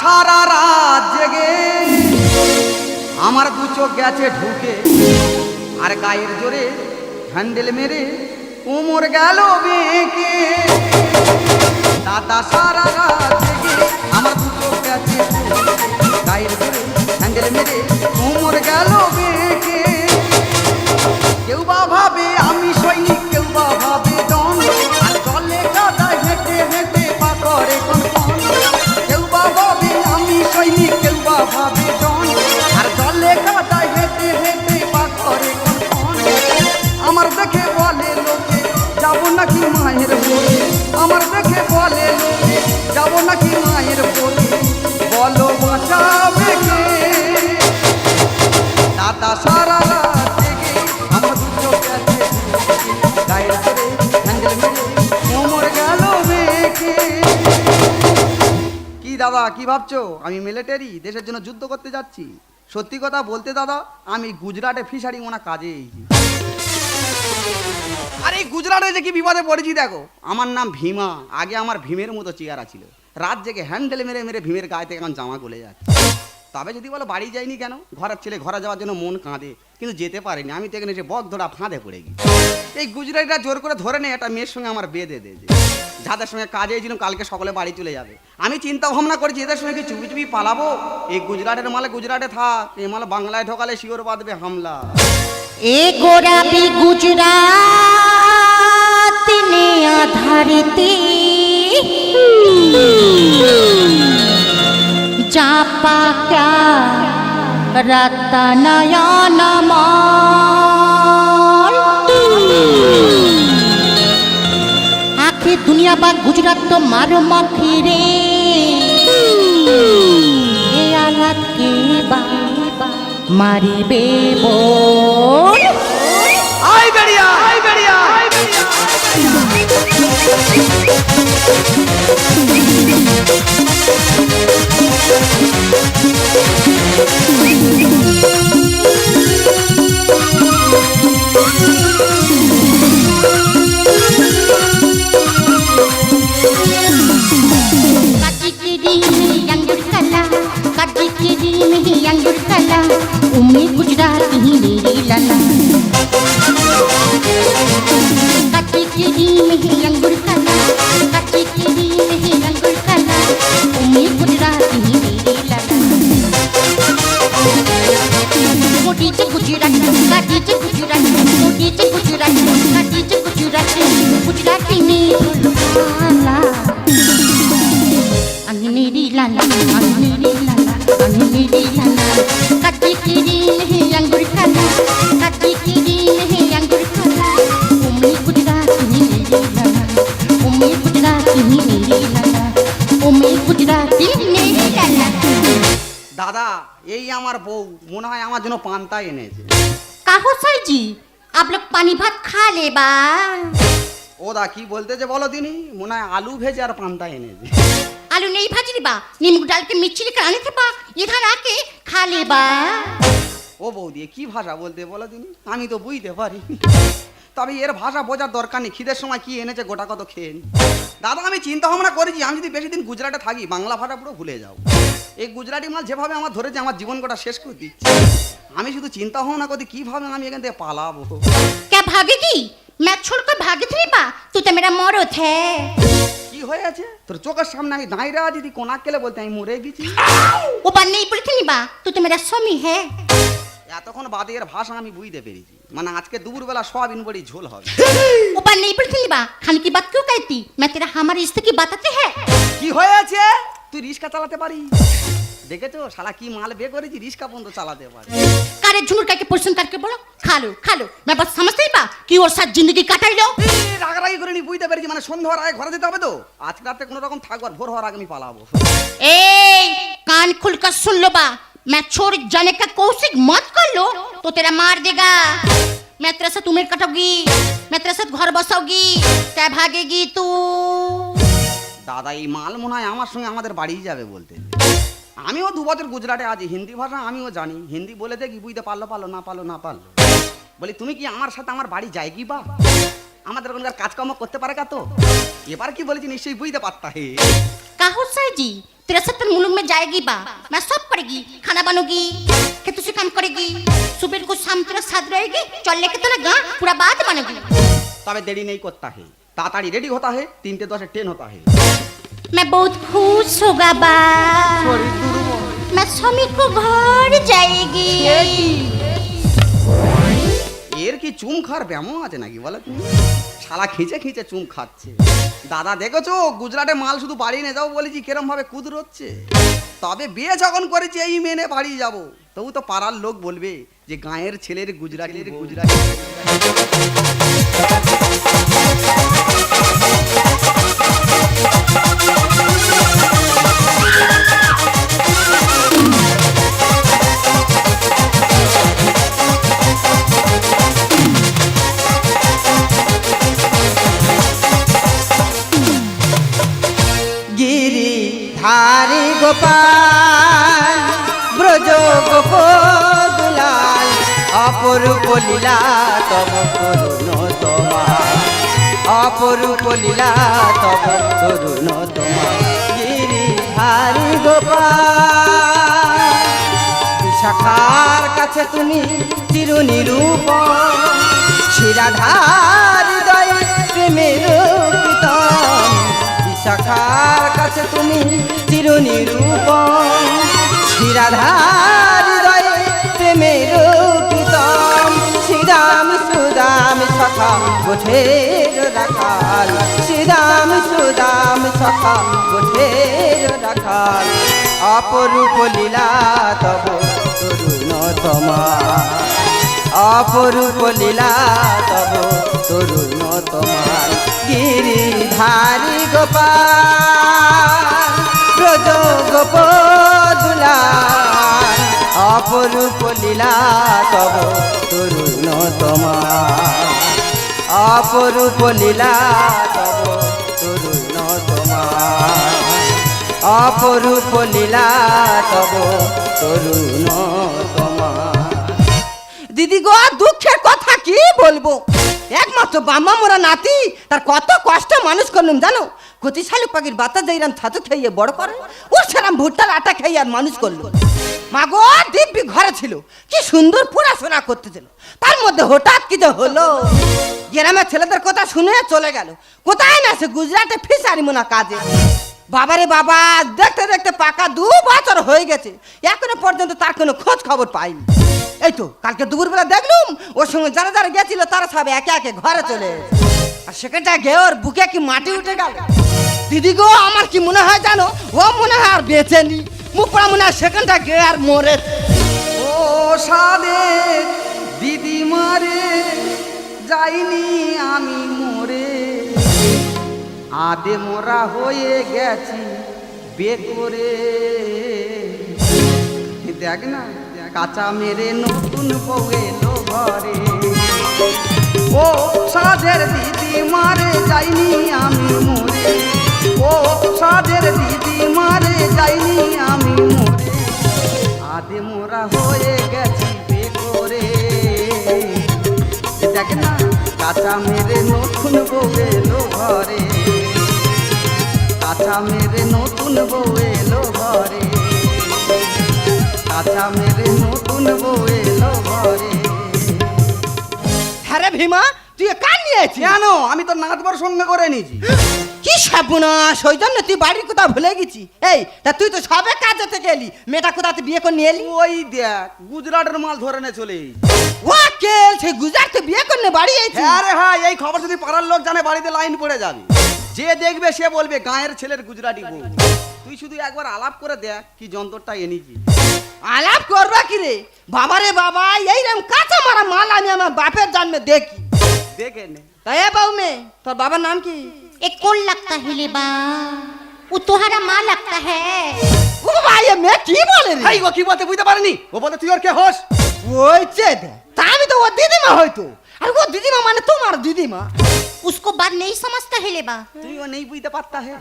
সারা রাত জেগে আমার দু চোখ গেছে ঢুকে, আর গায়ের জোরে হ্যান্ডেল মেরে কোমর গেল বেঁকে। দাদা সারা রাত জেগে আমার দু চোখ গেছে ঢুকে, গায়ের জোরে হ্যান্ডেল মেরে কোমর গেল বেঁকে। কেউ বা ভাবে আমি সৈনিক, কেউ বা ভাবে ডন, আর জলে কাদায় হেঁটে হেঁটে পা করে কনকন। কেউ বা ভাবে আমি সৈনিক, কেউ বা ভাবে ডন, আর জলে কাদায় হেঁটে হেঁটে পা করে কনকন। আমার দেখে বলে লোকে যাব নাকি মায়ের বলে, আমার দেখে বলে লোকে যাব নাকি মায়ের বলে, বলো বাঁচাবে কে? দাদা সারা রাত জেগে আমার দু চোখ গেছে ঢুকে, গায়ের জোরে হ্যান্ডেল মেরে কোমর গেল বেঁকে। কি দাদা কি ভাবছো আমি মিলিটারি দেশের জন্য যুদ্ধ করতে যাচ্ছি? সত্যি কথা বলতে দাদা আমি গুজরাটে ফিশারি ওনা কাজে এসেছি। আরে গুজরাটে যে কি বিপদে পড়েছি দেখো। আমার নাম ভীমা, আগে আমার ভীমের মতো চেহারা ছিল, রাত জেগে হ্যান্ডেল মেরে মেরে ভীমের গায়ে থেকে এখন জামা গলে যাচ্ছে। তবে যদি বলো বাড়ি যাইনি কেন, ঘরের ছেলে ঘরে যাওয়ার জন্য মন কাঁদে, কিন্তু যেতে পারিনি। আমি তো এখানে এসে বক ধরা ফাঁদে পড়ে গেছি। এই গুজরাটিরা জোর করে ধরে নেই একটা মেয়ের সঙ্গে আমার বেঁধে দিয়েছে, যাদের সঙ্গে কাজে এসেছিলাম কালকে সকলে বাড়ি চলে যাবে। আমি চিন্তা ভাবনা করেছি এদের সঙ্গে কি চুপি চুপি পালাবো। এই গুজরাটের মালে গুজরাটে থাক, এই মালে বাংলায় ঢোকালে শিওর বাঁধবে হামলা। এ গোরাবি গুজরাত নে আধারিতে চাপা ক্যা রতনয়নমল। आखे दुनिया बा गुजरात तो मारो मखीरे ए आलात के बा मारी बेबोल। आई बेड़िया आई बेड़िया आई बेड़िया। उम्मी गुजरात ही मेरी लाला, कच्ची केरी में ही अंगूर काला, कच्ची केरी में ही अंगूर काला, उम्मी गुजरात ही मेरी लाला। मोटी च गुजरात, काटी च गुजरात, मोटी च गुजरात, काटी च गुजरात, गुजराती में काला। अंगनेरी लाला, अंगनेरी लाला, अंगनेरी लाला, कच्ची केरी नहीं अंगूर काला, कच्ची केरी नहीं अंगूर काला, उम्मी गुजरात ही मेरी लाला, उम्मी गुजरात ही मेरी लाला, उम्मी गुजरात ही मेरी लाला। দাদা এই আমার বউ মনে হয় আমার জন্য পান্তা এনেছে। काहो सर जी आप लोग पानी भात खा ले बा। ও দা কি বলতে যে বলো দিনি, মনে হয় আলু ভেজে আর পান্তা এনেছে। आलू नहीं भाजी बा, नींबू डाल के मिर्ची लेकर आने थे बा, इधर आके खा ले बा। ও বৌদি কি ভাষা বলতে বলো দিনি, আমি তো বুঝতে পারি, তবে এর ভাষা বোঝার দরকার নেই। খিদের সময় কি এনেছে গোটা কত খেয়ে নি। দাদা আমি চিন্তা ভাবনা করেছি আমি যদি বেশি দিন গুজরাটে থাকি বাংলা ভাষা পুরো ভুলে যাও। এই গুজরাটি মাল যেভাবে আমার ধরেছে আমার জীবন গোটা শেষ করে দিচ্ছে। আমি শুধু চিন্তা ভাবনা করি কিভাবে আমি এখান থেকে পালাবো। क्या भागेगी? मैं छोड़कर भागी थी बा, तू तो मेरा मौत है। কি হয়েছে তোর চোখের সামনে আমি দাঁড়িয়ে আছি, তুই কোনা কেলে বলতে আমি মরে গেছি। वो बात नहीं पड़ी थी बा, तू तो मेरा स्वामी है। এতক্ষণ বাদে এর ভাষা আমি বুঝতে পেরেছি, মানে আজকে দুপুরবেলা সয়াবিন বড়ি ঝোল হবে। वो बात नहीं पड़ी थी बा, खाने की बात क्यों कहती? मैं तेरा हमारे रिश्ते की बात आती है। কি হয়েছে তুই রিস্কা চালাতে পারিস? দেখেছো শালা কি মাল বে করেছি, রিস্কা পর্যন্ত চালাতে পারে। कारे झुमर करके पोषण करके बोलो खा लो मैं बस समझते ही बा कि और साथ जिंदगी काटाई लो। রাগারাগি করে নি বুঝতে পেরেছি, মানে সন্ধ্যা হওয়ার আগে ঘরে যেতে হবে তো। আজকে রাতে কোনো রকম থাকবো, আর ভোর হওয়ার আগে আমি পালাবো। ए कान खुलकर सुन लो बा, मैं छोड़ जाने का कोशिश मत कर लो तो तेरा मार देगा। मैं तेरे साथ उम्र कटोगी, मैं तेरे साथ घर बसाऊंगी, क्या भागेगी तू? দাদা এই মাল মনে হয় আমার সঙ্গে আমাদের বাড়ি যাবে বলতে। আমিও 2 বছর গুজরাটে আছি, হিন্দি ভাষা আমিও জানি, হিন্দি বলে দেখি বুঝতে পারলো না পারলো। বলি তুমি কি আমার সাথে আমার বাড়ি যাই কি বা, আমাদের ওখানকার কাজকর্ম করতে পারে তো। এবার কি বলেছি নিশ্চয়ই বুঝতে পারতা হে। काहो साई जी तेरे साथ मुलुक में जाएगी बा मैं सब करेगी खाना बनूंगी खेतों से काम करेगी सुबह को शाम तक साथ रहेगी चल लेके तो ना गा पूरा बात बनेगी तबे देरी नहीं करता है ताड़ाताड़ी रेडी होता है 3:10 ट्रेन होता है मैं बहुत खुश होगा बा मैं स्वामी को घर जाएगी এর কি চুম খাওয়ার ব্যামো আছে নাকি বলো তুমি শালা খিঁচে খিঁচে চুম খাচ্ছে দাদা দেখেছো গুজরাটে মাল শুধু বাড়ি নিয়ে যাও বলেছি কিরম ভাবে কুদরোচ্ছে তবে বিয়ে যখন করেছি এই মেনে বাড়ি যাব তবু তো পাড়ার লোক বলবে যে গাঁয়ের ছেলের গুজরাটের গুজরাট ধারি গোপাল ব্রজ গোপদুলাল অপরূপ লীলা তব তরুণ তোমার অপরূপ লীলা তব তরুণ তোমার গিরি ধারি গোপাল বিশাখার কাছে তুমি চিরনিরূপ শিরাধার হৃদয় প্রেমের প্রীতম বিশাখার কাছে তুমি চিরনিরূপম শিরাধার হৃদয় প্রেমের প্রীতম শ্রীরাম সুদাম সখা গোঠের রাখাল শ্রীরাম সুদাম সখা গোঠের রাখাল অপরূপ লীলা তব তরুণ তোমার অপরূপ লীলা তব তরুণ তোমার গিরিধারী গোপাল ব্রজ গোপদুলাল অপরূপ লীলা তব তরুণ তোমার অপরূপ লীলা তব তরুণ তোমার অপরূপ লীলা তব তরুণ তোমার দিদি গো দুঃখের কথা কি বলবো একমাত্র বাম্মা মোরা নাতি তার কত কষ্ট মানুষ করলাম জানো কতি শালুক পাখির বাতা যাইরাম ছাতু খেয়ে বড় করে ও সেরাম ভুট্টার আটা খেয়ে আর মানুষ করলো মা গো দিব্যি ঘরে ছিল কি সুন্দর পড়াশোনা করতেছিল তার মধ্যে হঠাৎ কি যে হলো গ্রামের ছেলেদের কথা শুনে চলে গেল কোথায় না সে গুজরাটে ফিসারি মোনা কাজে বাবারে বাবা দেখতে দেখতে পাকা 2 বছর হয়ে গেছে এখনো পর্যন্ত তার কোনো খোঁজ খবর পাইনি এই তো কালকে দুপুরবেলা দেখলুম ওর সঙ্গে যারা যারা গেছিল তারা সব একে একে ঘরে চলে আর সেখানটা গিয়ে ওর বুকে কি মাটি উঠে গেল দিদি গো আমার কি মনে হয় জানো ও মনে হয় আর বেঁচে নি মুখ পড়া মনে হয় সেখানটা গিয়ে আর মরে ও সাদে দিদি মারে যাইনি আমি মরে আদে মোরা হয়ে গেছি বেকরে দেখ না কাঁচা মেরে নতুন বউ এলো ঘরে ও সাদের দিদি মারে যাইনি আমি মরে ও সাদের দিদি মারে যাইনি আমি মরে আদে মোরা হয়ে গেছি বেকরে দেখ না কাঁচা মেরে নতুন বউ এলো ঘরে কাঁচা মেরে নতুন বউ এলো ঘরে কাঁচা মেরে নতুন বউ এলো ঘরে হ্যাঁ রে ভীমা তুই কান নিয়েছিস কেন আমি তো নাচবার সঙ্গে করে নিয়েছি কি সর্বনাশ ওই জন্য তুই বাড়ির কোথা ভুলে গেছি এই তা তুই তো সবে কাজে থেকে এলি মেয়েটা কোথাতে বিয়ে করে নিয়ে এলি ওই দেখ গুজরাটের মাল ধরে নে চলে ও কেল সেই গুজরাটে বিয়ে করে বাড়ি এসেছি হ্যাঁ রে হ্যাঁ এই খবর যদি পাড়ার লোক জানে বাড়িতে লাইন পড়ে যাবে যে দেখবে সে বলবে গাঁয়ের ছেলের গুজরাটি বউ তুই শুধু একবার আলাপ করে দেখ কি যন্ত্রটা এনেছি আলাপ করবা কি রে বাবারে বাবা এইরকম কাঁচা মারা মাল আমি আমার বাপের জন্মে দেখি দেখে নে তাই বাবু মে তোর বাবার নাম কি ये कौन लगता है लेबा वो तुम्हारा माँ लगता है ও ভাই মে কি বলে রে এই ও কি বলতে বুঝতে পারিনি ও বলতে তুই ওর কে হোস ওই চেদ তা আমি তো ও দিদিমা হয়তো আর ও দিদিমা মানে তোমার দিদিমা उसको बात नहीं समझता है लेबा তুই ও নেই বুঝতে পারতা হে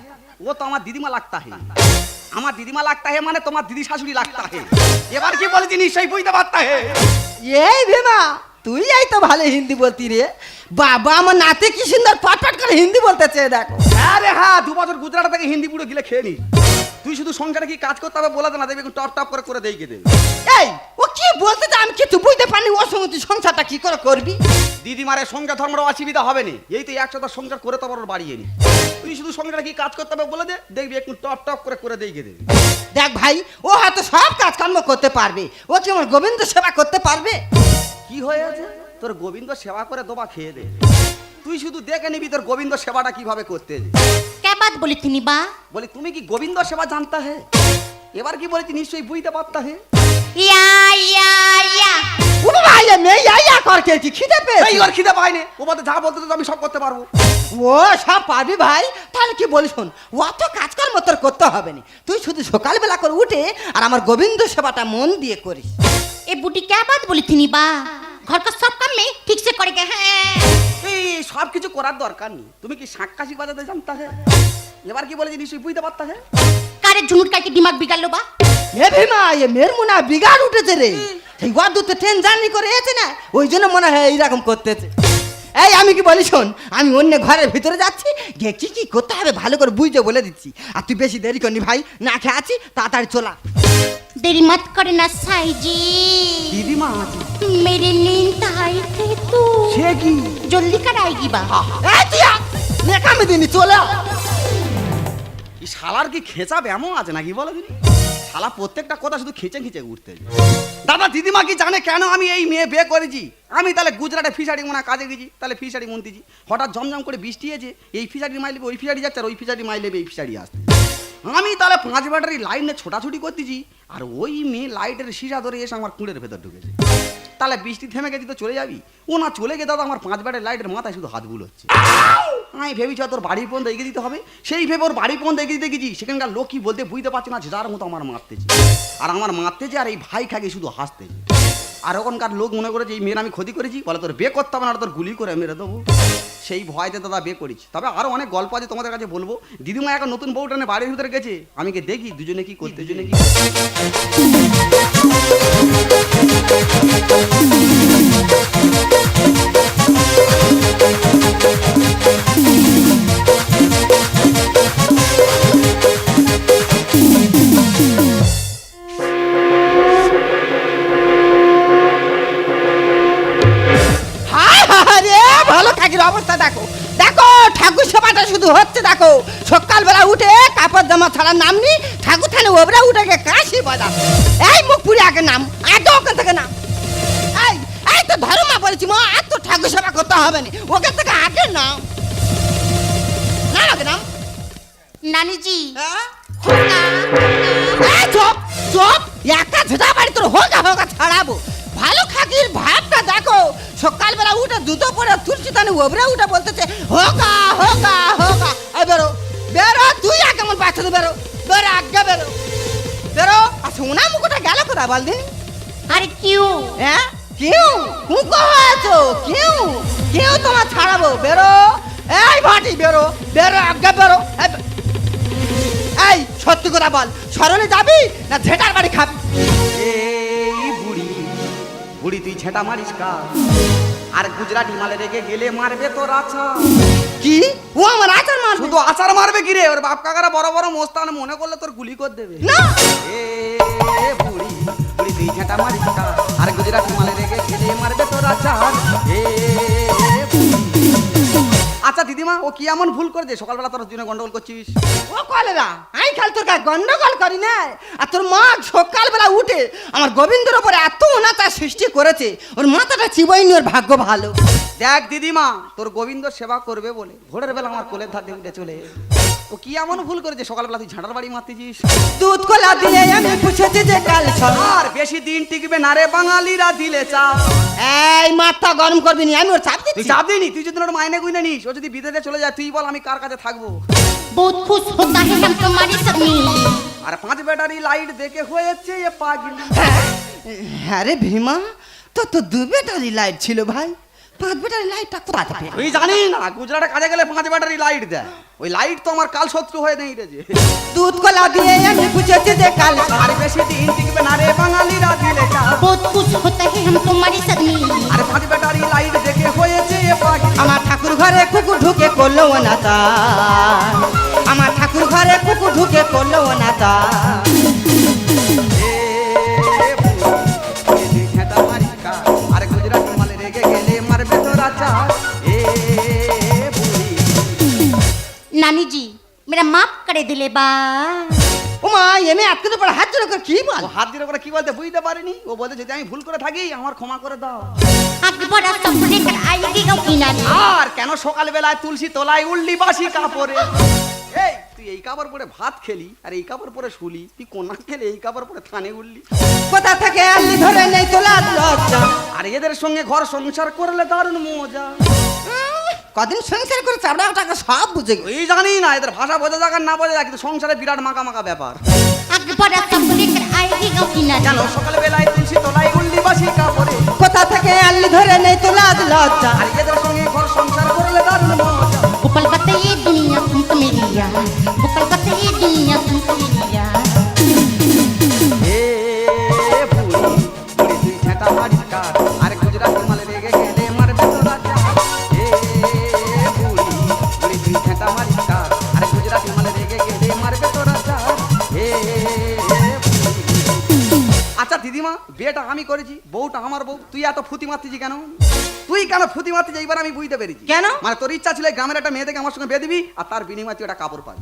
ও তো আমার দিদিমা লাগতা হে আমার দিদিমা লাগতা হে মানে তোমার দিদি শাশুড়ি লাগতা হে এবার কি বলেছি নিশ্চয়ই বুঝতে পারতা হে এই ভীমা তুই এই তো ভালো হিন্দি বলতি রে বাবা আমার নাতে কি সুন্দর পাট পাট করে হিন্দি বলতে চেয়ে দেখো আরে হ্যাঁ 2 বছর গুজরাট থেকে হিন্দি পুরো গিলে খেয়ে নি তুই শুধু সংসারে কি কাজ করতে হবে বলে দে না, দেখবি টপ টপ করে করে দেই কে দেবে। এই ও কি বলতে চায় আমি কিছু বুঝতে পারিনি, ওর সঙ্গে তুই সংসারটা কি করে করবি? দিদিমারে সংসার ধর্মের অসুবিধা হবে না, এই তো একসাথে সংসার করে তো বড় বাড়িয়ে নি। তুই শুধু সংসারে কি কাজ করতে হবে বলে দে, দেখবি একটু টপ টপ করে করে দেই কে দেবে। দেখ ভাই, ও হয়তো সব কাজ কর্ম করতে পারবে, ও কি আমার গোবিন্দ সেবা করতে পারবে? কি হয়েছে তোর গোবিন্দ সেবা করে দোবা খেয়ে দে, তুই শুধু দেখে নিবি তোর গোবিন্দ সেবাটা কিভাবে করতে। क्या बात बोली थी बा? বলি তুমি কি গোবিন্দ সেবা জানতা হে? এবার কি বলেছি নিশ্চয়ই বুঝতে পারতা হে। या या या ও ভাই মেয়ে ইয়া করতে কি খিদে এই পেয়েছি? ওর খিদে পাইনি, ও বলতে যা বলতে তো আমি সব করতে পারবো। ও সব পারবি ভাই, তাহলে কি বলি শোন, অত কাজ কর্ম তোর করতে হবে না, তুই শুধু সকালবেলা করে উঠে আর আমার গোবিন্দ সেবাটা মন দিয়ে করিস। ए बूटी क्या बात बोली थी बा? घर का सब काम में ठीक से करेंगे हैं। এই সব কিছু করার দরকার নেই, তুমি কি শাঁকাশি বাজাতে জানতা হে? এবার কি বলেছি নিশ্চয়ই বুঝতে পারতা হে। कारे झुनुट का के दिमाग बिगाड़ लो बा? এ ভীমা এ মেয়ের মনে হয় বিগাড় উঠেছে রে, এই ওয়াদুতে ট্রেন জার্নি করে এসে না, ওই জন্য মনে হয় এইরকম করতেছে। এই আমি কি বলি শোন, আমি অন্য ঘরের ভিতরে যাচ্ছি, গিয়ে কি কি করতে হবে ভালো করে বুঝতে বলে দিচ্ছি, আর তুই বেশি দেরি করনি ভাই, না খেয়ে আছি, তাড়াতাড়ি চলা। देरी मत करना साई जी, দিদিমা আছে मेरी नींद आई थी तू সে কি जल्दी कर आएगी बा। এই তুই নেকামে দিনি চলে। এই শালার কি খেঁচা ব্যামো আছে নাকি বলো দিদি? শালা প্রত্যেকটা কথা শুধু খেঁচে খেঁচে উঠতে যায়। দাদা দিদিমা কি জানে কেন আমি এই মেয়ে বিয়ে করেছি? আমি তাহলে গুজরাটে ফিশারি মোনা কাজে গেছি, তাহলে ফিশারি মুনতেছি, হঠাৎ ঝমঝম করে বৃষ্টি এসে এই ফিশারি মাইলেবে ওই ফিশারি যাচ্ছে, আর ওই ফিশারি মাইলেবে এই ফিশারি আসছে। আমি তাহলে 5 ব্যাটারি লাইনে ছোটাছুটি করতেছি, আর ওই মেয়ে লাইটের শিশা ধরে এসে আমার কুঁড়ের ভেতর ঢুকেছে। তাহলে বৃষ্টি থেমে গেছি তো চলে যাবি, ও না চলে গে দাদা আমার 5 ব্যাটারি লাইটের মাথায় শুধু হাত বুলোচ্ছে। আমি ভেবেছি তোর বাড়ি পর্যন্ত এগিয়ে দিতে হবে, সেই ভেবে ওর বাড়ি পর্যন্ত এগিয়ে দিতে গেছি, সেখানকার লোক কি বলতে বুঝতে পারছে না, যার মতো আমার মারতেছে, আর আমার মারতেছে, আর এই ভাই খাগে শুধু হাসতেছে। আর ওখানকার লোক মনে করেছে এই মেয়ের আমি ক্ষতি করেছি, বলে তোর বিয়ে করতে হবে না, তোর গুলি করে মেরে দেবো। সেই ভয়তে দাদা বিয়ে করেছি। তবে আরও অনেক গল্প আছে তোমাদের কাছে বলবো। দিদিমা এখন নতুন বউ টানে বাড়ির ভিতরে গেছে, আমি কি দেখি দুজনে কি করতে, দুজনে কি হায় হায় রে, ভালো থাকির অবস্থা দেখো, দেখো ঠাকুর সেবাটা শুধু হচ্ছে, দেখো সকালবেলা উঠে কাপড় জামা ছাড়ার নাম নি, ঠাকুর থানে ওবরা উঠে গিয়ে কাশি বাজা। এই মুখ পুরি আগে নাম, আগে ওখান থেকে নাম। এই এই তো ধর্মা বলেছি মা, আর তো ঠাকুর সেবা করতে হবে না, ওখান থেকে আগে নাম, না আগে নাম। नानी जी হ্যাঁ होगा এই চপ চপ, একা ঝেটা বাড়ি তোর হোগা হোগা ছাড়াবো। ভালো খাকির ভাবটা দেখো, সকালবেলা উঠে দুটো পরে তুলসী তানে ওবরে উঠে বলতেছে হোগা হোগা হোগা। এই বেরো বেরো, তুই আগে আমার বাচ্চাদের বেরো, বেরো আগে বেরো বেরো। আর সোনা মুকুটা গেল কোথায় বল দিন? अरे क्यों? হ্যাঁ কেউ মুখো হয়েছো, কেউ কেউ তোমার ছাড়াবো, বেরো। এই ভাটি বেরো বেরো আগে বেরো। এই সত্যি কথা বল, সরলে যাবি না ঝেটার বাড়ি খাবি? এই বুড়ি বুড়ি তুই ছেটা মারিস কা, আর গুজরাটি মালে রেখে গেলে মারবে তোর আছা। কি ও আমার আচার মারবে? শুধু আচার মারবে কি রে, ওর বাপ কাকারা বড় বড় মোস্তান মনে করলে তোর গুলি করে দেবে। না এ বুড়ি বুড়ি তুই ছেটা মারিস কা, আর গুজরাটি মালে রেখে গেলে মারবে তোর আছা। এ বুড়ি। আচ্ছা দিদিমা ও কি এমন ভুল করে দে সকালবেলা তোর জন্য গন্ডগোল করছিস? ও কলেরা আই খাল তোর গায়ে গন্ডগোল করি না, আর তোর মা সকালবেলা উঠে আমার গোবিন্দর উপরে এত অনাচার সৃষ্টি করেছে, ওর মাথাটা চিবাইনি, ওর ভাগ্য ভালো। দেখ দিদিমা তোর গোবিন্দ সেবা করবে বলে ভোরের বেলা আমার কোলের ধার দিয়ে উঠে চলে এলো। ও কি এমন ভুল করেছে সকালবেলা তুই ঝাঁটার বাড়ি মারতেছিস? দুধ কলা দিয়ে আমি পুছেছি যে কাল আর বেশি দিন টিকবে না রে বাঙালিরা দিলে চাপ। এই মাথা গরম করবি নি, আমি ওর চাপ তুই দিচ্ছি। চাপ দিনি, তুই যদি ওর মাইনে গুইনে নিস, ও যদি বিদেশে চলে যায় তুই বল আমি কার কাছে থাকবো? बहुत खुश होता है हम तुम्हारी सदमी। আর 5 ব্যাটারি লাইট দেখে হয়েছে এ পাগলি। হ্যাঁ রে ভীমা, তো তো 2 ব্যাটারি লাইট ছিল ভাই, 5 ব্যাটারি লাইটটা কোথা থেকে? তুই জানি না গুজরাটে কাজে গেলে 5 ব্যাটারি লাইট দেয়, ওই লাইট তো আমার কাল শত্রু হয়ে নেই রে। দুধ কলা দিয়ে আমি পুছেছি যে কাল আর বেশি দিন টিকবে না রে বাঙালিরা দিলে চাপ। बहुत खुश होता है हम तुम्हारी सदमी। আর 5 ব্যাটারি লাইট দেখে হয়েছে এ পাগলি। আমার ঠাকুর ঘরে কুকুর ঢুকে করলো অনাচার, আমার ঠাকুর ঘরে কুকুর ঢুকে করলো না তা আর গুজরাট মালে রেগে গেলে মারবে তো রাজা এ বুড়ি नानी जी मेरा माफ करे दिले बा ও মা এমে আজকে তো পড়া হাত জোড় করে কি বল ও হাত দিয়ে করে কি বলতে বুঝতে পারিনি ও বলতে যদি আমি ভুল করে থাকি আমার ক্ষমা করে দাও आगे बड़ा सपने लेकर आएगी गाँव किनारे আর কেন সকালবেলায় তুলসী তলায় উল্লি বাসি কাপড়ে এই তুই এই কাপড় পরে ভাত খেলি আর এই কাপড় পরে শুলি তুই কোন খেলে এই কাপড় পরে থানে উঠলি কোথা থেকে আল্লি ধরে নেই তোলা লজ্জা আর এদের সঙ্গে ঘর সংসার করলে দারুণ মজা কদিন সংসার করে চাপড়া টাকা সব বুঝে গেল এই জানি না এদের ভাষা বোঝা যাক আর না বোঝা যাক কিন্তু সংসারে বিরাট মাকা মাকা ব্যাপার आगे बड़ा सपने लेकर आएगी गाँव किनारे কেন সকালবেলায় তুলসী তলায় উল্লি বাসি কাপড়ে কোথা থেকে আল্লি ধরে নেই তোলা লজ্জা আর এদের সঙ্গে ঘর সংসার করলে দারুণ মজা गोपाल कहते ये दुनिया तुम तो मेरी यार गोपाल कहते ये दुनिया तुम तो मेरी यार এ বুড়ি বুড়ি তুই ঝেঁটা মারিস কার আর গুজরাট মালে রেগে গেলে মারবে তো রাজা এ বুড়ি বুড়ি তুই ঝেঁটা মারিস কার আর গুজরাট মালে রেগে গেলে মারবে তো রাজা এ আচ্ছা দিদিমা বিয়েটা আমি করেছি বউটা আমার বউ তুই এত ফুতি মারতিছি কেন তুই কেন ফুতি মারতিছি এইবার আমি বুঝতে পেরেছি কেন? মানে তোর ইচ্ছা ছিল এই গ্রামের একটা মেয়ে থেকে আমার সঙ্গে বিয়ে দিবি আর তার বিনিময়ে তুই একটা কাপড় পাবি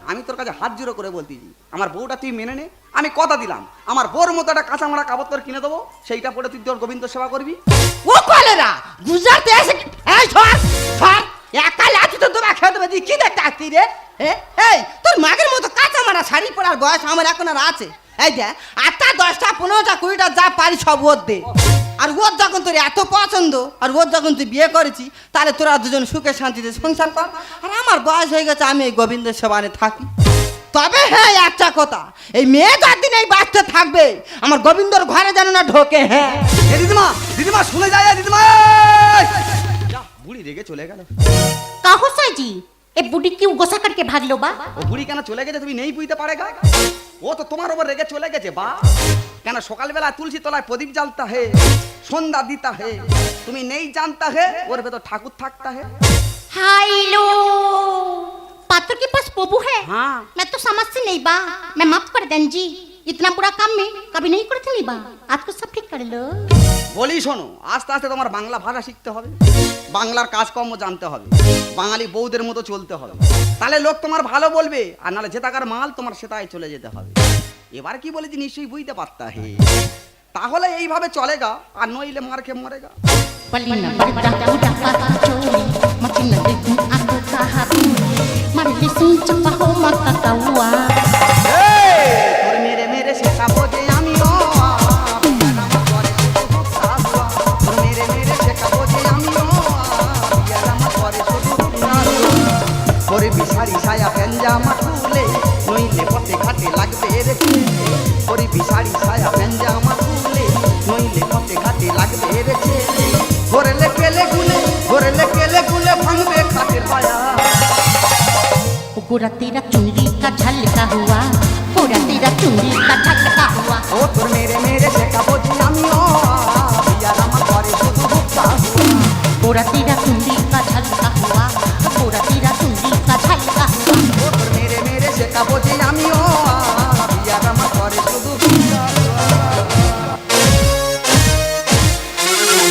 আমি তোর কাছে হাত জোড়ো করে বলতেছি আমার বউটা তুই মেনে নে আমি কথা দিলাম আমার বউর মতো একটা কাঁচা মারা কাপড় তোর কিনে দেবো সেইটা পরে তুই তোর গোবিন্দ সেবা করবি ও কলেরা গুজরাটে এসে এই ধর ধর একা লাঠি তো তোমার খেতে দেবে কি দেখতে আসতি রে এই তোর মাগের মতো কাঁচা মারা শাড়ি পরার বয়স আমার এখন আর আছে এই যে 8টা 10টা 15টা 20টা যা পারি সব ওর দে আর ওর যখন তোর এত পছন্দ আর ওর যখন তুই বিয়ে করেছি তাহলে তোরা দুজন সুখে শান্তিতে সংসার কর আর আমার বয়স হয়ে গেছে আমি এই গোবিন্দের সেবানে থাকি তবে হ্যাঁ একটা কথা এই মেয়ে যতদিন এই বাচ্চা থাকবে আমার গোবিন্দর ঘরে যেন না ঢোকে হ্যাঁ এ দিদিমা দিদিমা শুনে যায় দিদিমা যা বুড়ি রেগে চলে গেল कहो साई जी ए बुढ़ी क्यों गोसा करके भाग लो बा ও বুড়ি কেন চলে গেছে তুমি নেই বুঝতে পারে গা ও তো তোমার ওপর রেগে চলে গেছে বা কেন সকালবেলা তুলসী তলায় প্রদীপ জ্বালতা হে সন্ধ্যা দিতা হে তুমি নেই জানতা হে ওর ভেতর ঠাকুর থাকতা হে हाय लो पात्र के पास प्रभु है हाँ। मैं तो समझती नहीं बा मैं माफ कर दें जी इतना बुरा काम में कभी नहीं करती नहीं बा आज को सब ठीक कर लो বলি শোনো আস্তে আস্তে তোমার বাংলা ভাষা শিখতে হবে বাংলার কাজকর্ম জানতে হবে বাঙালি বউদের মতো চলতে হবে তাহলে লোক তোমার ভালো বলবে আর নাহলে যেটাকার মাল তোমার সেটাই চলে যেতে হবে এবার কি বলেছি নিশ্চয়ই বুঝতে পারতা হে তাহলে এইভাবে চলেগা আর নইলে মার খেয়ে মরেগা पलीना बड़ा बूढ़ा पाता चोरी मची न देखूं आंखों का हाथी मारे लिसिंग चप्पा हो मत कौआ তোর মেরে মেরে শেখাবো যে আমিও বিয়ার আমার ঘরে শুধু শাশুয়া। তোর মেরে মেরে শেখাবো যে আমিও বিয়ার আমার ঘরে শুধু শাশুয়া। ওরে বিশারি ছায়া পেঞ্জামা খুলে নইলে পথে ঘাটে লাগবে রে ছেলে। ওরে বিশারি ছায়া পেঞ্জামা খুলে নইলে পথে ঘাটে লাগবে রে ছেলে। ঘোরলে কেলে গুলে ভাঙবে খাটের পায়া गोरा तेरा चुनरी का झलका हो